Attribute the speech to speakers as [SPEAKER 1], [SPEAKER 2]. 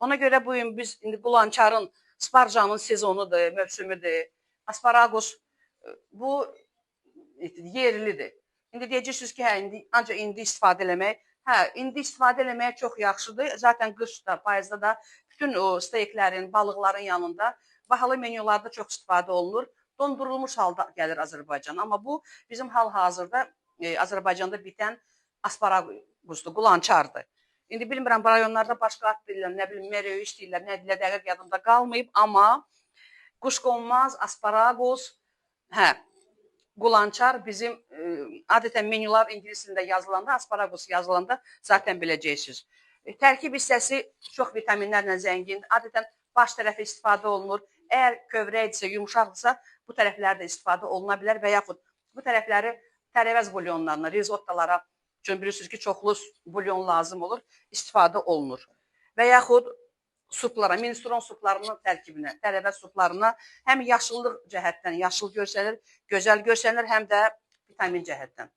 [SPEAKER 1] Ona görə bu gün biz indi qulançarın, sparjanın sezonudur, mövsümüdür. Asparagus bu yerlidir. İndi deyəcəksiniz ki, hə, ancaq indi istifadə eləmək. Hə, indi istifadə eləmək çox yaxşıdır. Zaten qışda, payızda da bütün o steyklərin, balıqların yanında bahalı menyularda çox istifadə olunur. Dondurulmuş halda gəlir Azərbaycana. Amma bu bizim hal-hazırda Azərbaycanda bitən asparagusdur, qulançardır. İndi bilmirəm, bu rayonlarda başqa ad deyirlər, nə bilim, meröyüş deyirlər, nə deyirlər, dəqiq yadımda qalmayıb. Amma quşqonmaz, asparagus, hə, qulançar bizim adətən menyular ingilis dilində yazılanda, asparagus yazılanda zaten biləcəksiniz. Tərkib hissəsi çox vitaminlərlə zəngindir. Adətən baş tərəfi istifadə olunur. Əgər kövrəkdirsə, yumuşaqdırsa, bu tərəfləri də istifadə oluna bilər və yaxud bu tərəfləri tərəvəz bulyonlarına, rizottalara, çünki bilirsiniz ki, çoxlu bulyon lazım olur, istifadə olunur. Və yaxud suplara, minestrone suplarının tərkibinə, tərəvəz suplarına həm yaşıllıq cəhətdən yaşıl görsənir, gözəl görsənir, həm də vitamin cəhətdən.